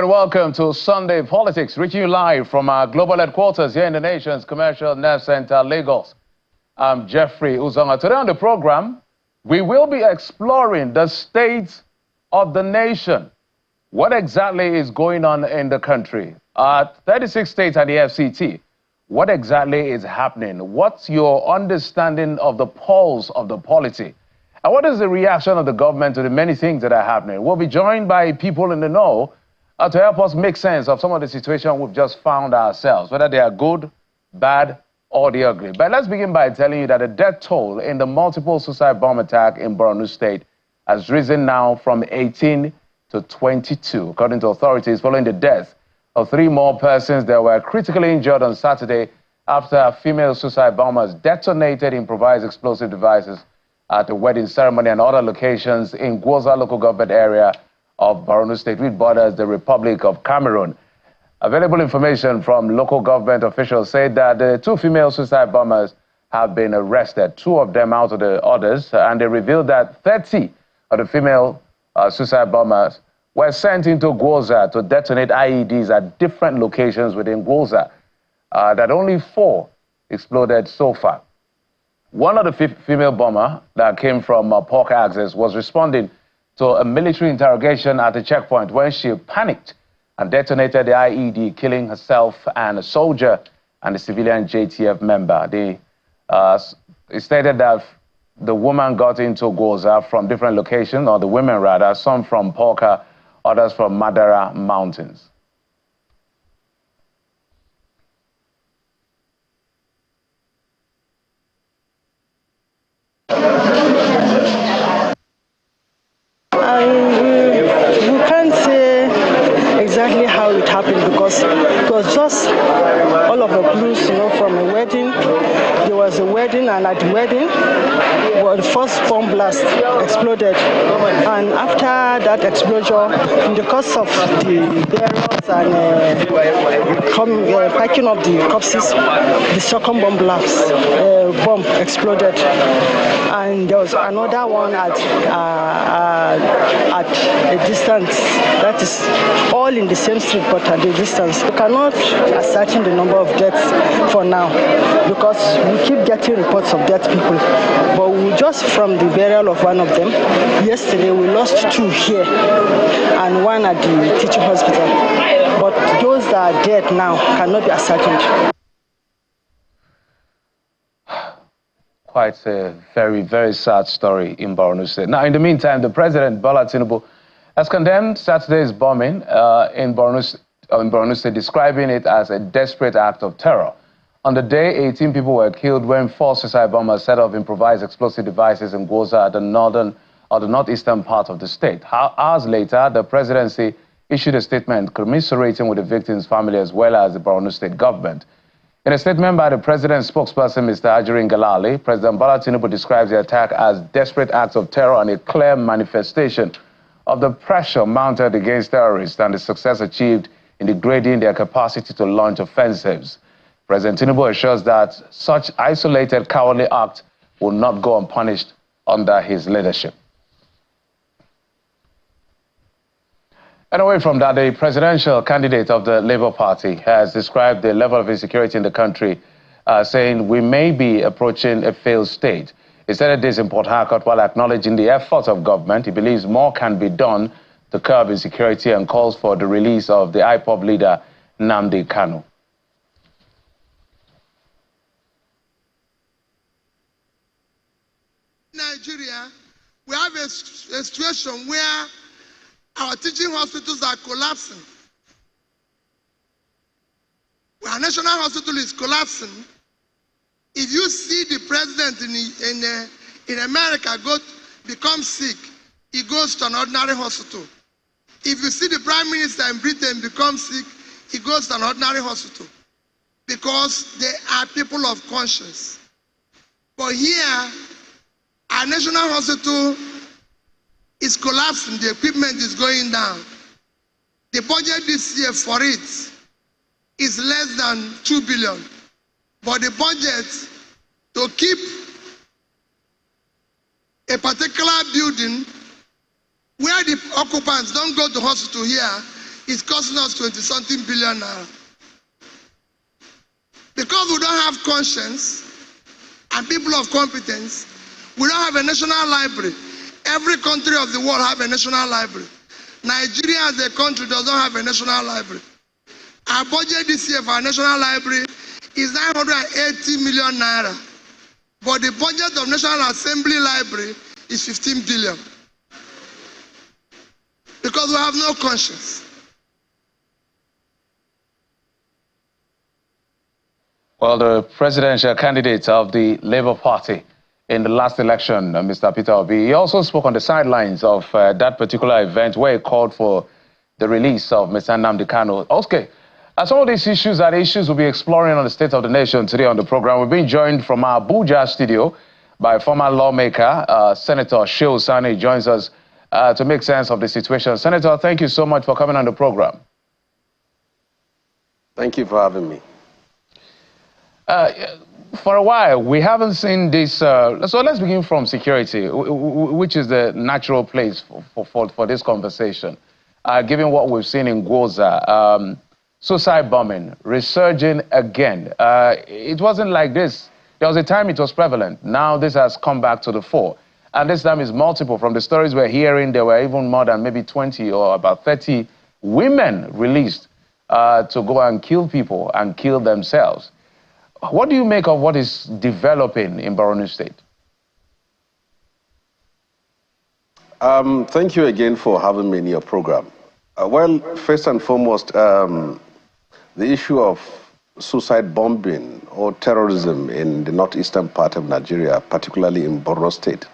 right, welcome to Sunday Politics, reaching you live from our global headquarters here in the nation's commercial nerve center, Lagos. I'm Jeffrey Uzonga. Today on the program, we will be exploring the state of the nation. What exactly is going on in the country? 36 states and the FCT. What exactly is happening? What's your understanding of the pulse of the polity? And what is the reaction of the government to the many things that are happening? We'll be joined by people in the know to help us make sense of some of the situations we've just found ourselves, whether they are good, bad, or the ugly. But let's begin by telling you that the death toll in the multiple suicide bomb attack in Borno State has risen now from 18 to 22, according to authorities, following the death of 3 more persons that were critically injured on Saturday after female suicide bombers detonated improvised explosive devices at a wedding ceremony and other locations in Gwoza local government area of Borno State, which borders the Republic of Cameroon. Available information from local government officials say that the 2 female suicide bombers have been arrested, 2 of them out of the others, and they revealed that 30 of the female suicide bombers were sent into Gwoza to detonate IEDs at different locations within Gwoza, that only 4 exploded so far. One of the female bomber that came from Pork Access was responding to a military interrogation at the checkpoint when she panicked and detonated the IED, killing herself and a soldier and a civilian JTF member. It stated that the woman got into Gwoza from different locations, or the women rather, some from Porka, others from Madara Mountains. You can't say exactly how it happened because it was just all of the clues, from a wedding. There was a wedding, and at the wedding, the first bomb blast exploded. And after that explosion, in the course of the burials and packing up the corpses, the second bomb blast bomb exploded. And there was another one at a distance. That is all in the same street, but at a distance. We cannot ascertain the number of deaths for now because we keep getting reports of dead people. But we just from the burial of one of them, yesterday we lost 2 here and 1 at the teaching hospital. But those that are dead now cannot be ascertained. Quite a very, very sad story in Borno State. Now, in the meantime, the president, Bola Tinubu, has condemned Saturday's bombing in Borno State, describing it as a desperate act of terror. On the day, 18 people were killed when 4 suicide bombers set off improvised explosive devices in Gwoza at the northeastern part of the state. Hours later, the presidency issued a statement commiserating with the victims' family as well as the Borno State government. In a statement by the president's spokesperson, Mr. Ajirin Galali, President Bola Tinubu describes the attack as desperate acts of terror and a clear manifestation of the pressure mounted against terrorists and the success achieved in degrading their capacity to launch offensives. President Tinubu assures that such isolated cowardly act will not go unpunished under his leadership. And away from that, the presidential candidate of the Labour Party has described the level of insecurity in the country, saying we may be approaching a failed state. He said this in Port Harcourt while acknowledging the efforts of government. He believes more can be done to curb insecurity and calls for the release of the IPOB leader, Nnamdi Kanu. Nigeria, we have a situation where our teaching hospitals are collapsing. Our national hospital is collapsing. If you see the president in America become sick, he goes to an ordinary hospital. If you see the prime minister in Britain become sick, he goes to an ordinary hospital because they are people of conscience. But here, our national hospital is collapsing, the equipment is going down. The budget this year for it is less than 2 billion. But the budget to keep a particular building where the occupants don't go to hospital here It's costing us 20-something billion naira. Because we don't have conscience and people of competence, we don't have a national library. Every country of the world have a national library. Nigeria as a country does not have a national library. Our budget this year for our national library is 980 million naira. But the budget of National Assembly Library is 15 billion. Because we have no conscience. Well, the presidential candidate of the Labour Party in the last election, Mr. Peter Obi, he also spoke on the sidelines of that particular event where he called for the release of Mr. Nnamdi Kanu. Okay, some of these issues are the issues we'll be exploring on the State of the Nation today on the program. We're being joined from our Abuja studio by former lawmaker, Senator Shehu Sani, joins us to make sense of the situation. Senator, thank you so much for coming on the program. Thank you for having me. For a while, we haven't seen this. So let's begin from security, which is the natural place for this conversation. Given what we've seen in Gwoza, suicide bombing resurging again. It wasn't like this. There was a time it was prevalent. Now this has come back to the fore. And this time is multiple. From the stories we're hearing, there were even more than maybe 20 or about 30 women released to go and kill people and kill themselves. What do you make of what is developing in Borno State? Thank you again for having me in your program. Well, first and foremost, the issue of suicide bombing or terrorism in the northeastern part of Nigeria, particularly in Borno State,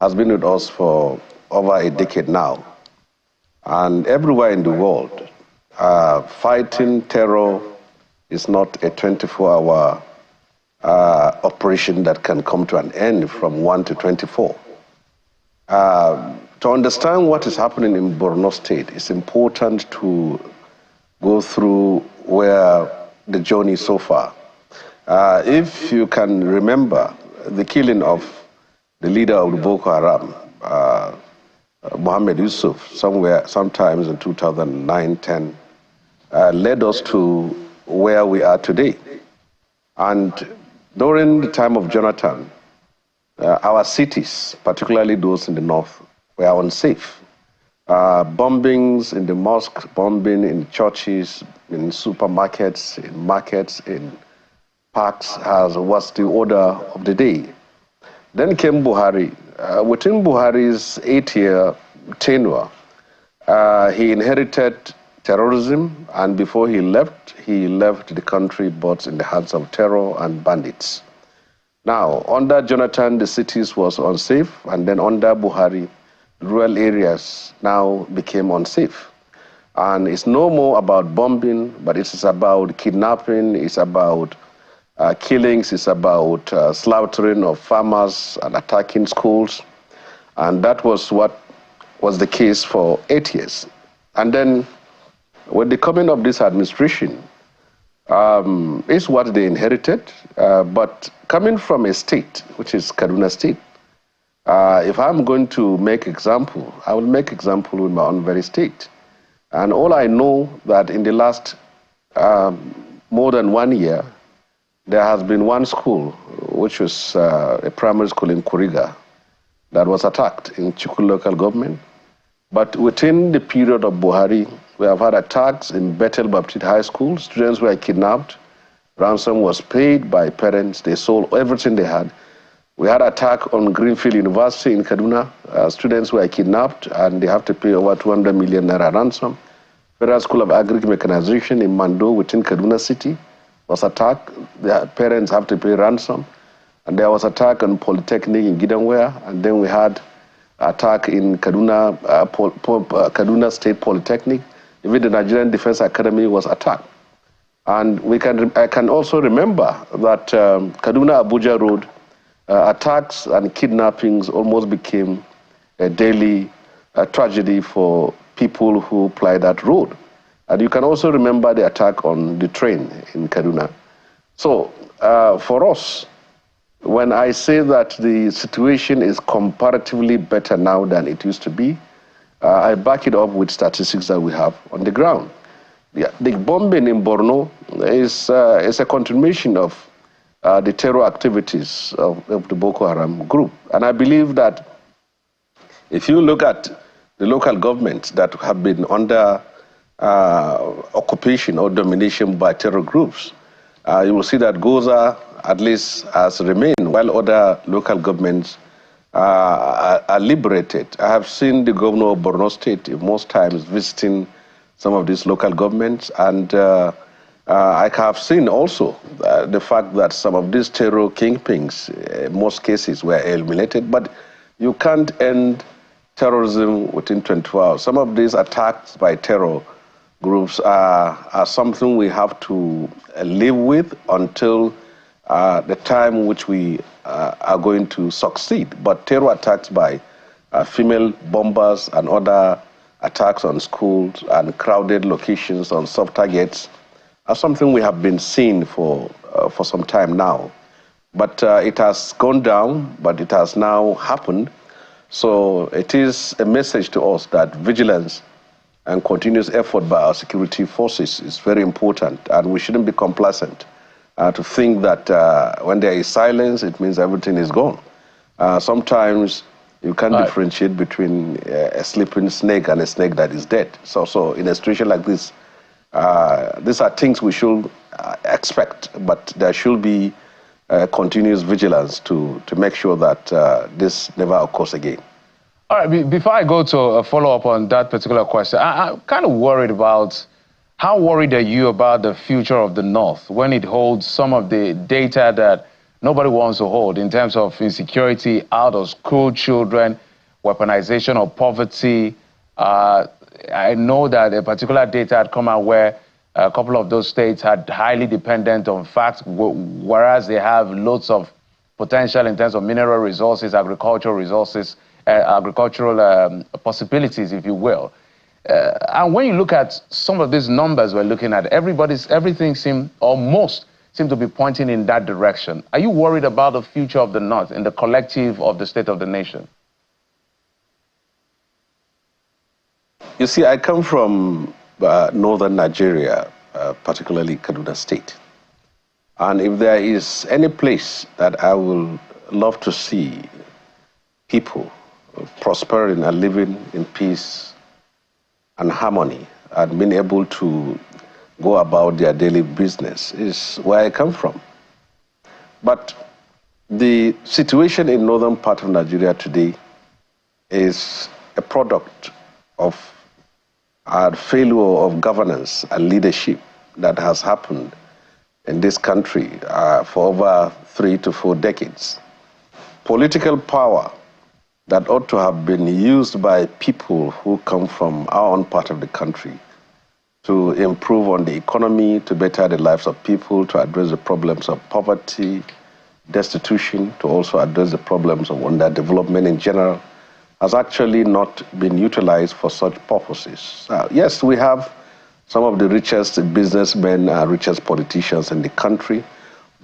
has been with us for over a decade now. And everywhere in the world, fighting terror is not a 24-hour operation that can come to an end from 1 to 24. To understand what is happening in Borno State, it's important to go through where the journey so far. If you can remember the killing of the leader of the Boko Haram, Mohammed Yusuf, sometimes in 2009-10, led us to where we are today. And during the time of Jonathan, our cities, particularly those in the north, were unsafe. Bombings in the mosque, bombing in churches, in supermarkets, in markets, in parks was the order of the day. Then came Buhari. Within Buhari's 8-year tenure, he inherited terrorism, and before he left the country both in the hands of terror and bandits. Now, under Jonathan, the cities was unsafe, and then under Buhari, rural areas now became unsafe. And it's no more about bombing, but it's about kidnapping, it's about killings, it's about slaughtering of farmers and attacking schools. And that was what was the case for 8 years. And then with the coming of this administration, is what they inherited, but coming from a state, which is Kaduna State, if I'm going to make example, I will make example with my own very state. And all I know that in the last more than 1 year, there has been one school, which was a primary school in Kuriga, that was attacked in Chukwu local government. But within the period of Buhari, we have had attacks in Bethel Baptist High School. Students were kidnapped. Ransom was paid by parents. They sold everything they had. We had attack on Greenfield University in Kaduna. Students were kidnapped and they have to pay over 200 million naira ransom. Federal School of Agri-Mechanization in Mando within Kaduna City was attacked. Their parents have to pay ransom. And there was attack on Polytechnic in Gidanware. And then we had attack in Kaduna, Kaduna State Polytechnic. Even the Nigerian Defense Academy was attacked. And I can also remember that Kaduna-Abuja Road attacks and kidnappings almost became a daily tragedy for people who ply that road. And you can also remember the attack on the train in Kaduna. So for us, when I say that the situation is comparatively better now than it used to be, I back it up with statistics that we have on the ground. The bombing in Borno is a continuation of the terror activities of the Boko Haram group. And I believe that if you look at the local governments that have been under occupation or domination by terror groups, you will see that Goza at least has remained, while other local governments are liberated. I have seen the governor of Borno State most times visiting some of these local governments, and I have seen also the fact that some of these terror kingpins, in most cases, were eliminated, but you can't end terrorism within 24 hours. Some of these attacks by terror groups are something we have to live with until the time which we are going to succeed. But terror attacks by female bombers and other attacks on schools and crowded locations on soft targets are something we have been seeing for some time now. But it has gone down, but it has now happened. So it is a message to us that vigilance and continuous effort by our security forces is very important, and we shouldn't be complacent to think that when there is silence, it means everything is gone. Sometimes you can't differentiate between a sleeping snake and a snake that is dead. So in a situation like this, these are things we should expect, but there should be continuous vigilance to make sure that this never occurs again. All right, before I go to a follow-up on that particular question, I'm kind of worried about, how worried are you about the future of the North when it holds some of the data that nobody wants to hold in terms of insecurity, out-of-school children, weaponization of poverty? I know that a particular data had come out where a couple of those states had highly dependent on facts, whereas they have loads of potential in terms of mineral resources, agricultural resources, agricultural possibilities, if you will. And when you look at some of these numbers we're looking at, everything seems, or most seem to be pointing in that direction. Are you worried about the future of the North in the collective of the state of the nation? You see, I come from northern Nigeria, particularly Kaduna State. And if there is any place that I will love to see people prospering and living in peace and harmony and being able to go about their daily business, is where I come from. But the situation in northern part of Nigeria today is a product of our failure of governance and leadership that has happened in this country for over 3 to 4 decades. Political power that ought to have been used by people who come from our own part of the country to improve on the economy, to better the lives of people, to address the problems of poverty, destitution, to also address the problems of underdevelopment in general, has actually not been utilized for such purposes. Yes, we have some of the richest businessmen and richest politicians in the country,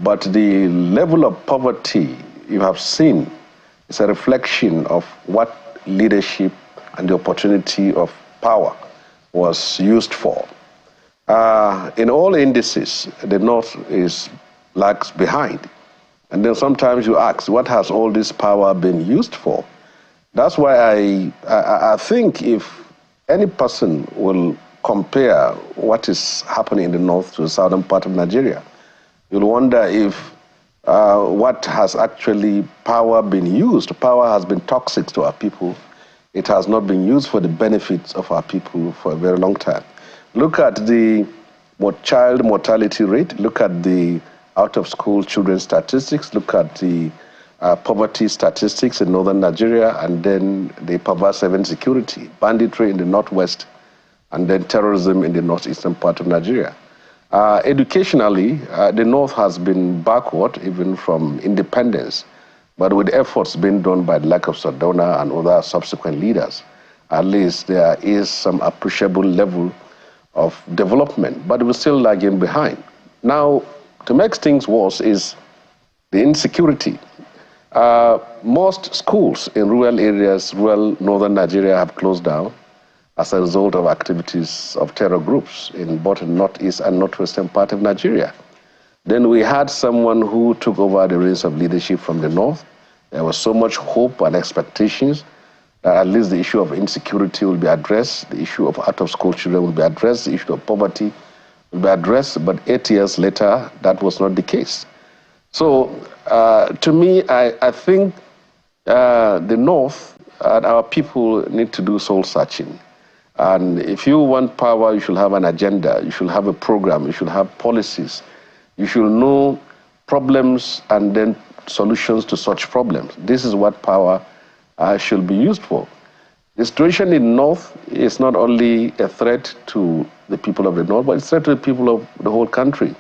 but the level of poverty you have seen is a reflection of what leadership and the opportunity of power was used for. In all indices, the North lags behind. And then sometimes you ask, what has all this power been used for? That's why I think if any person will compare what is happening in the North to the southern part of Nigeria, you'll wonder if what has actually power been used. Power has been toxic to our people. It has not been used for the benefits of our people for a very long time. Look at the child mortality rate. Look at the out-of-school children statistics. Look at the poverty statistics in northern Nigeria, and then the perverse insecurity, banditry in the northwest, and then terrorism in the northeastern part of Nigeria. Educationally, the North has been backward even from independence, but with efforts being done by the like of Sardauna and other subsequent leaders, at least there is some appreciable level of development, but we're still lagging behind. Now, to make things worse is the insecurity. Most schools in rural areas, rural northern Nigeria have closed down. as a result of activities of terror groups in both the northeast and northwestern part of Nigeria. Then we had someone who took over the reins of leadership from the north. There was so much hope and expectations that at least the issue of insecurity will be addressed, the issue of out-of-school children will be addressed, the issue of poverty will be addressed, but 8 years later, that was not the case. So, to me, I think the North and our people need to do soul-searching. And if you want power, you should have an agenda, you should have a program, you should have policies, you should know problems and then solutions to such problems. This is what power should be used for. The situation in North is not only a threat to the people of the North, but it's a threat to the people of the whole country.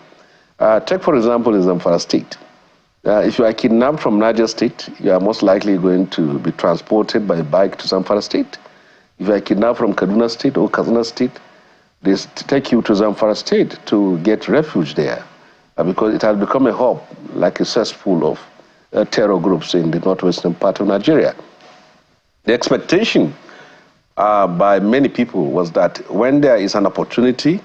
Take, for example, in Zamfara State. If you are kidnapped from Niger State, you are most likely going to be transported by bike to Zamfara State. If you are kidnapped from Kaduna State or Kaduna State, they take you to Zamfara State to get refuge there because it has become a hub, like a cesspool of terror groups in the northwestern part of Nigeria. The expectation by many people was that when there is an opportunity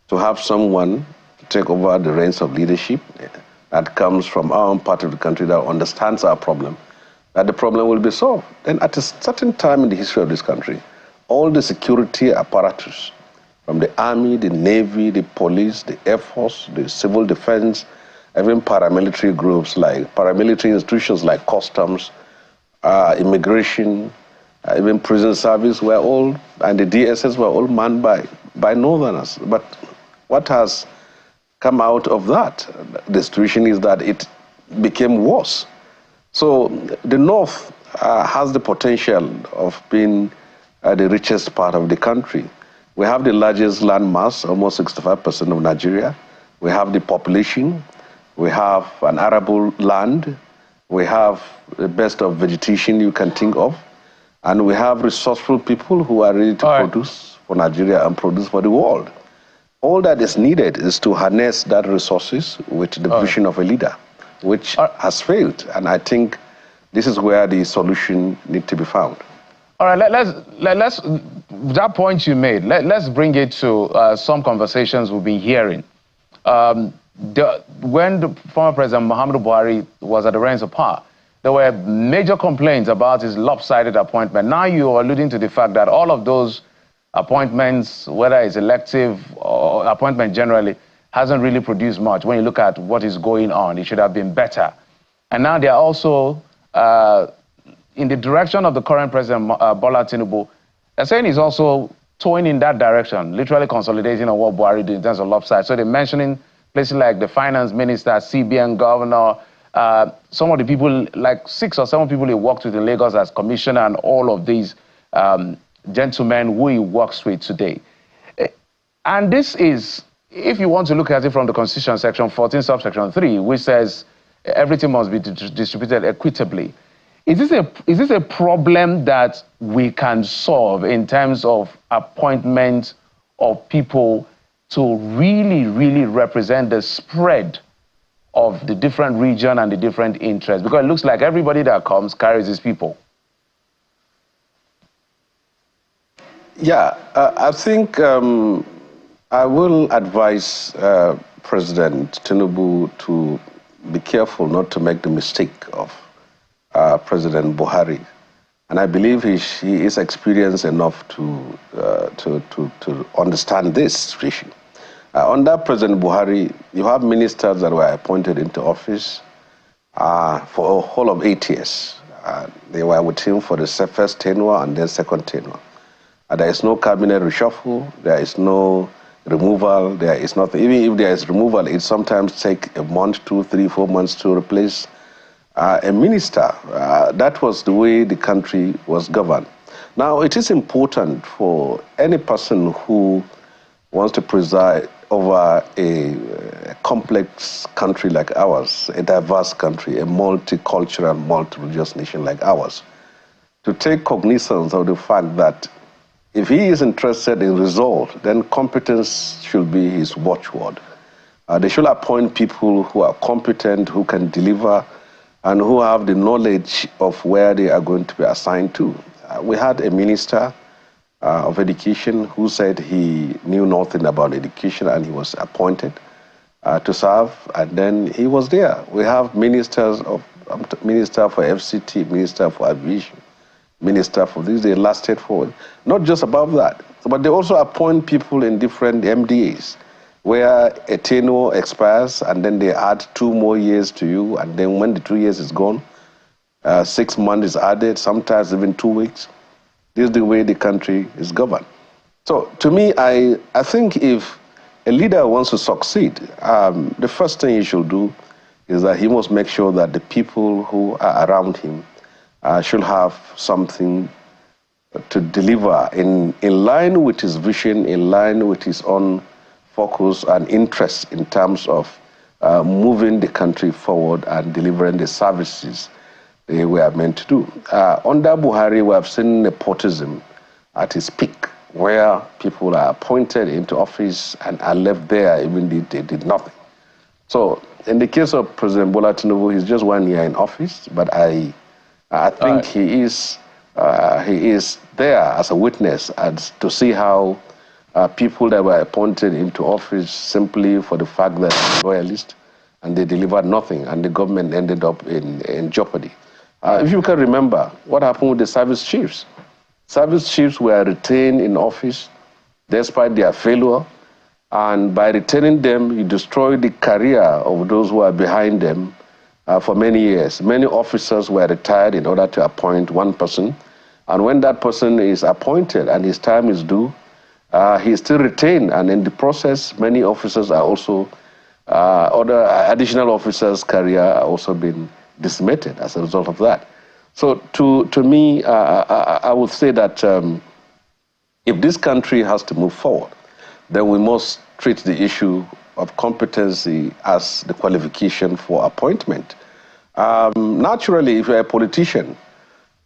to have someone to take over the reins of leadership that comes from our own part of the country that understands our problem, that the problem will be solved. Then at a certain time in the history of this country, all the security apparatus, from the army, the navy, the police, the air force, the civil defense, even paramilitary groups like paramilitary institutions like customs, immigration, even prison service were all, and the DSS were all manned by Northerners. But what has come out of that? The situation is that it became worse. So the North has the potential of being the richest part of the country. We have the largest land mass, almost 65% of Nigeria. We have the population. We have an arable land. We have the best of vegetation you can think of. And we have resourceful people who are ready to produce for Nigeria and produce for the world. All that is needed is to harness that resources with the vision of a leader, which has failed. And I think this is where the solution needs to be found. All right, let's that point you made, let's bring it to some conversations we've been hearing. When the former President Muhammadu Buhari was at the reins of power, there were major complaints about his lopsided appointment. Now you are alluding to the fact that all of those appointments, whether it's elective or appointment generally, hasn't really produced much. When you look at what is going on, it should have been better. And now they are also in the direction of the current President Bola Tinubu. They're saying he's also towing in that direction, literally consolidating on what Buhari did in terms of lopsided. So they're mentioning places like the finance minister, CBN governor, some of the people, like 6 or 7 people he worked with in Lagos as commissioner, and all of these gentlemen who he works with today. And this is, if you want to look at it from the Constitution, section 14, subsection 3, which says everything must be distributed equitably. Is this a problem that we can solve in terms of appointment of people to really, really represent the spread of the different region and the different interests? Because it looks like everybody that comes carries his people. Yeah, I think I will advise President Tinubu to be careful not to make the mistake of President Buhari. And I believe he is experienced enough to understand this situation. Under President Buhari, you have ministers that were appointed into office for a whole of 8 years. They were with him for the first tenure and then second tenure. There is no cabinet reshuffle, there is no removal, there is nothing. Even if there is removal, it sometimes takes a month, 2, 3, 4 months to replace a minister. That was the way the country was governed. Now, it is important for any person who wants to preside over a complex country like ours, a diverse country, a multicultural, multi-religious nation like ours, to take cognizance of the fact that if he is interested in result, then competence should be his watchword. They should appoint people who are competent, who can deliver, and who have the knowledge of where they are going to be assigned to. We had a minister of Education, who said he knew nothing about education and he was appointed to serve, and then he was there. We have ministers of Minister for FCT, Minister for Aviation, Minister for this. They lasted for not just above that, but they also appoint people in different MDAs, where a tenure expires, and then they add 2 more years to you, and then when the 2 years is gone, 6 months is added, sometimes even 2 weeks. This is the way the country is governed. So to me, I think if a leader wants to succeed, the first thing he should do is that he must make sure that the people who are around him should have something to deliver in line with his vision, in line with his own focus and interest in terms of moving the country forward and delivering the services they were meant to do. Under Buhari, we have seen nepotism at its peak, where people are appointed into office and are left there even if they did nothing. So in the case of President Bola Tinubu, he's just 1 year in office, but I think he is there as a witness as to see how people that were appointed into office simply for the fact that they're loyalists and they delivered nothing, and the government ended up in jeopardy. If you can remember what happened with the service chiefs. Service chiefs were retained in office despite their failure, and by retaining them, you destroy the career of those who are behind them for many years. Many officers were retired in order to appoint one person, and when that person is appointed and his time is due, he is still retained, and in the process, many officers are also, other additional officers' career are also been decimated as a result of that. So to me, I would say that if this country has to move forward, then we must treat the issue of competency as the qualification for appointment. Naturally, if you're a politician,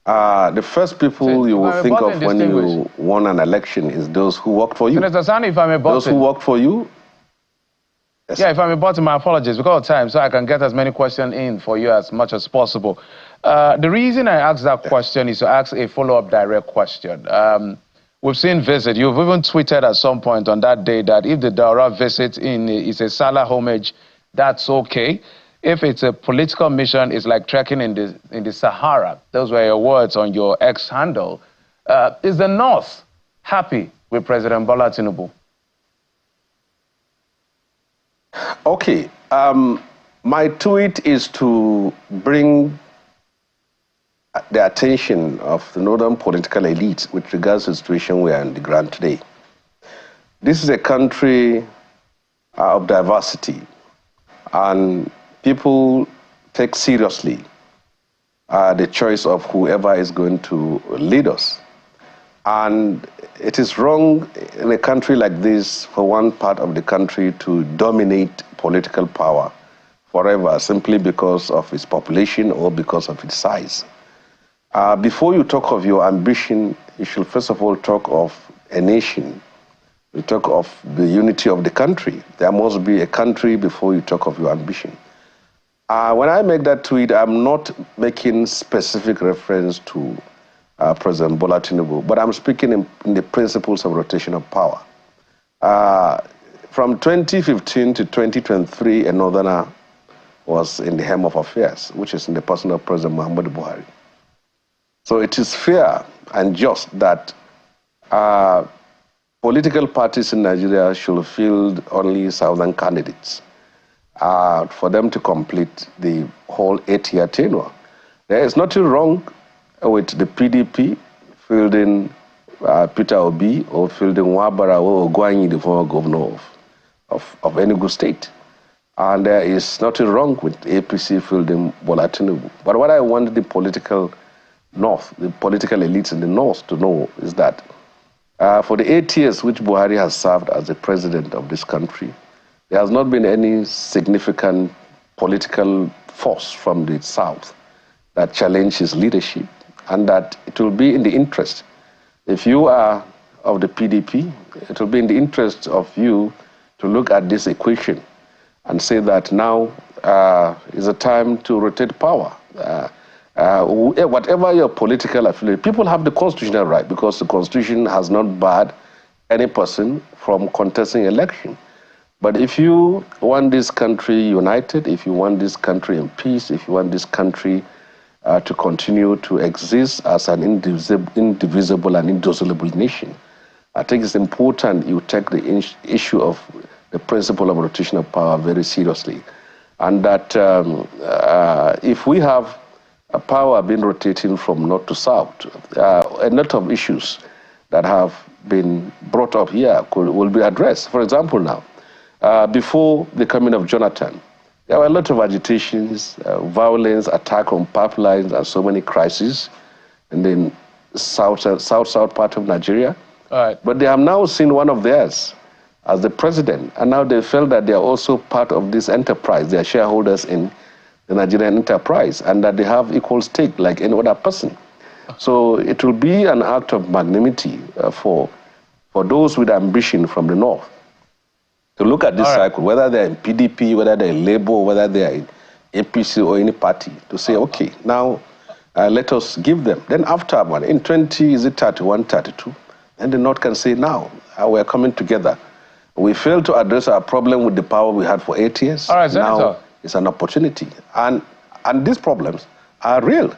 the first people you will think of when you won an election is those who worked for you. Senator Sani, if I may button. Those who worked for you. Yes. Yeah, if I may button, my apologies, because of time, so I can get as many questions in for you as much as possible. The reason I asked that question is to ask a follow-up direct question. We've seen visit. You've even tweeted at some point on that day that if the Daura visit is a Salah homage, that's okay. If it's a political mission, it's like trekking in the Sahara. Those were your words on your X handle. Is the North happy with President Bola Tinubu? Okay. My tweet is to bring the attention of the northern political elites with regards to the situation we are on the ground today. This is a country of diversity, and people take seriously the choice of whoever is going to lead us. And it is wrong in a country like this for one part of the country to dominate political power forever simply because of its population or because of its size. Before you talk of your ambition, you should first of all talk of a nation. You talk of the unity of the country. There must be a country before you talk of your ambition. When I make that tweet, I'm not making specific reference to President Bola Tinubu, but I'm speaking in the principles of rotation of power. From 2015 to 2023, a northerner was in the helm of affairs, which is in the person of President Muhammadu Buhari. So it is fair and just that political parties in Nigeria should field only southern candidates for them to complete the whole 8-year tenure. There is nothing wrong with the PDP fielding Peter Obi or fielding Wabara or Ogwanyi, the former governor of Enugu State. And there is nothing wrong with APC fielding Bola Tinubu. But what I want the political North, the political elites in the North to know is that for the 8 years which Buhari has served as the president of this country, there has not been any significant political force from the South that challenged his leadership, and that it will be in the interest, if you are of the PDP, it will be in the interest of you to look at this equation and say that now is a time to rotate power. whatever your political affiliation, people have the constitutional right, because the Constitution has not barred any person from contesting election. But if you want this country united, if you want this country in peace, if you want this country to continue to exist as an indivisible and indissoluble nation, I think it's important you take the issue of the principle of rotation of power very seriously. And that if we have a power being rotating from north to south, a lot of issues that have been brought up here will be addressed. For example now, before the coming of Jonathan, there were a lot of agitations, violence, attack on pipelines, and so many crises in the south part of Nigeria. All right. But they have now seen one of theirs as the president, and now they feel that they are also part of this enterprise. They are shareholders in the Nigerian enterprise, and that they have equal stake like any other person. So it will be an act of magnanimity for those with ambition from the north to look at this cycle, whether they're in PDP, whether they're in Labour, whether they're in APC or any party, to say, okay, now let us give them. Then after, in 31, 32, then the north can say, now we're coming together. We failed to address our problem with the power we had for 8 years. All right, Senator. Now it's an opportunity. And these problems are real.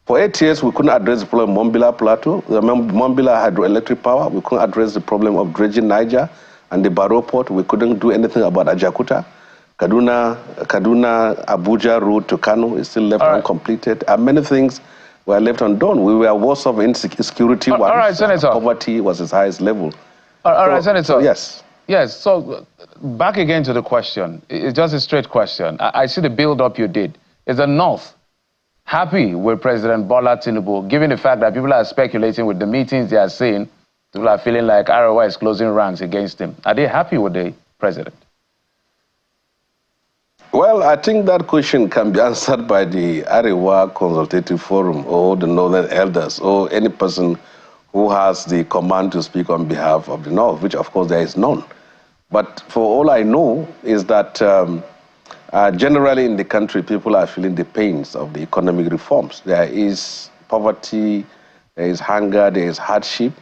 For 8 years, we couldn't address the problem of Mambila Plateau, the Mambila hydroelectric power. We couldn't address the problem of dredging Niger and the Barrow port. We couldn't do anything about Ajakuta. Kaduna, Abuja road to Kano is still left uncompleted. And many things were left undone. We were worse of insecurity. All right, Senator. Poverty was its highest level. All right, Senator. Yes. Yes, so back again to the question. It's just a straight question. I see the build-up you did. Is the North happy with President Bola Tinubu, given the fact that people are speculating with the meetings they are seeing, people are feeling like ROI is closing ranks against him? Are they happy with the president? Well, I think that question can be answered by the Arewa Consultative Forum or the Northern Elders or any person who has the command to speak on behalf of the North, which of course there is none. But for all I know is that generally in the country, people are feeling the pains of the economic reforms. There is poverty, there is hunger, there is hardship,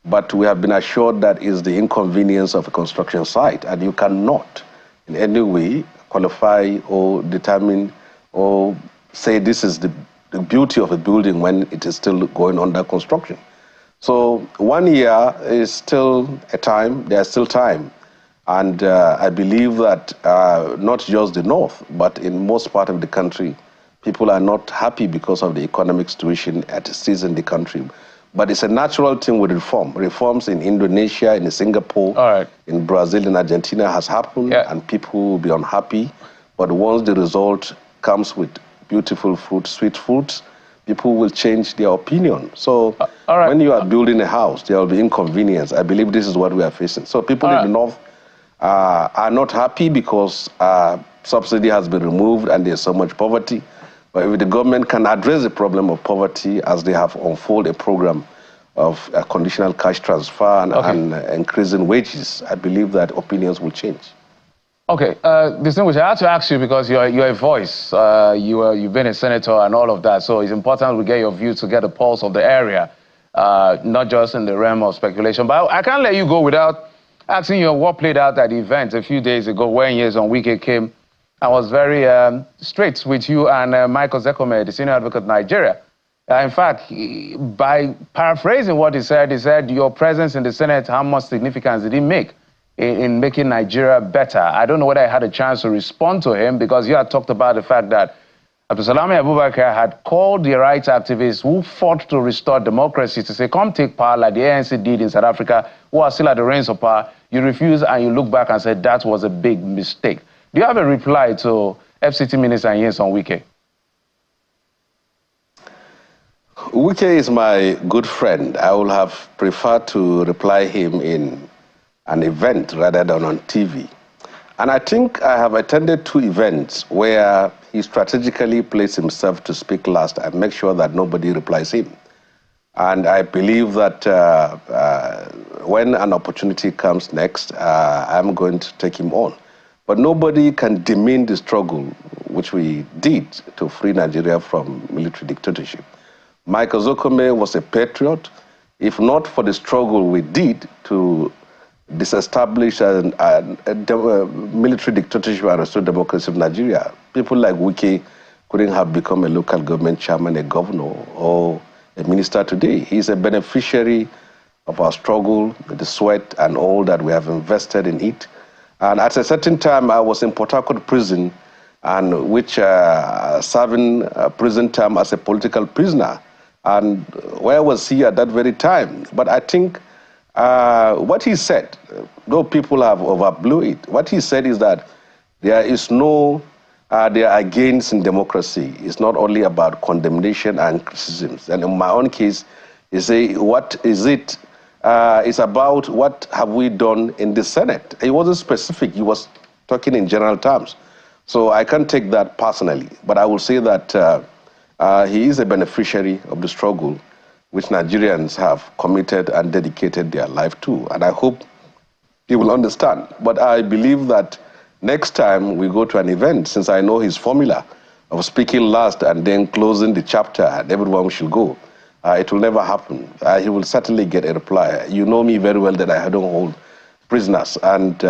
but we have been assured that is the inconvenience of a construction site, and you cannot in any way qualify or determine or say this is the beauty of a building when it is still going under construction. So 1 year is still a time, there's still time. And I believe that not just the North, but in most part of the country, people are not happy because of the economic situation at is in the country. But it's a natural thing with reform. Reforms in Indonesia, in Singapore, in Brazil, in Argentina has happened, and people will be unhappy. But once the result comes with beautiful fruit, sweet fruits, people will change their opinion. So when you are building a house, there will be inconvenience. I believe this is what we are facing. So people in the North are not happy because subsidy has been removed and there's so much poverty. But if the government can address the problem of poverty as they have unfolded a program of conditional cash transfer and increasing wages, I believe that opinions will change. Okay, distinguished, I have to ask you because you're a voice. You've been a senator and all of that, so it's important we get your view to get a pulse of the area, not just in the realm of speculation. But I can't let you go without asking you what played out at the event a few days ago when Nyesom Wike came. I was very straight with you and Michael Zekome, the senior advocate of Nigeria. In fact, by paraphrasing what he said, your presence in the Senate, how much significance did it make in making Nigeria better? I don't know whether I had a chance to respond to him because you had talked about the fact that Abdulsalami Abubakar had called the rights activists who fought to restore democracy to say, come take power like the ANC did in South Africa, who are still at the reins of power. You refused and you look back and said that was a big mistake. Do you have a reply to FCT Minister Nyesom Wike? Wike is my good friend. I would have preferred to reply him in an event rather than on TV. And I think I have attended 2 events where he strategically placed himself to speak last and make sure that nobody replies him. And I believe that when an opportunity comes next, I'm going to take him on. But nobody can demean the struggle which we did to free Nigeria from military dictatorship. Michael Zokome was a patriot. If not for the struggle we did to disestablish a military dictatorship and restore democracy of Nigeria, people like Wike couldn't have become a local government chairman, a governor, or a minister today. He's a beneficiary of our struggle, the sweat and all that we have invested in it. And at a certain time, I was in Port Harcourt prison, and which serving prison term as a political prisoner. And where was he at that very time? But I think what he said, though people have overblew it, what he said is that there is no, they are against in democracy. It's not only about condemnation and criticisms. And in my own case, he say, what is it? It's about what have we done in the Senate. He wasn't specific. He was talking in general terms. So I can't take that personally. But I will say that he is a beneficiary of the struggle which Nigerians have committed and dedicated their life to. And I hope he will understand. But I believe that next time we go to an event, since I know his formula of speaking last and then closing the chapter and everyone should go, it will never happen. He will certainly get a reply. You know me very well that I don't hold prisoners. And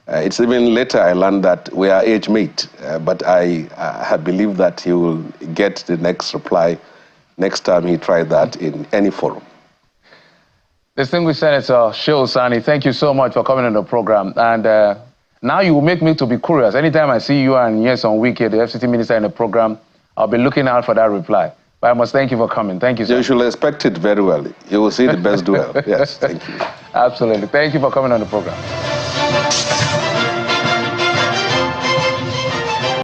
it's even later I learned that we are age mate. But I believe that he will get the next reply next time he tries that in any forum. Distinguished Senator Shehu Sani, thank you so much for coming on the program. And now you will make me to be curious. Anytime I see you and Nyesom Wike, the FCT minister, in the program, I'll be looking out for that reply. But I must thank you for coming. Thank you, sir. You should expect it very well. You will see the best duel. Yes, thank you. Absolutely. Thank you for coming on the program.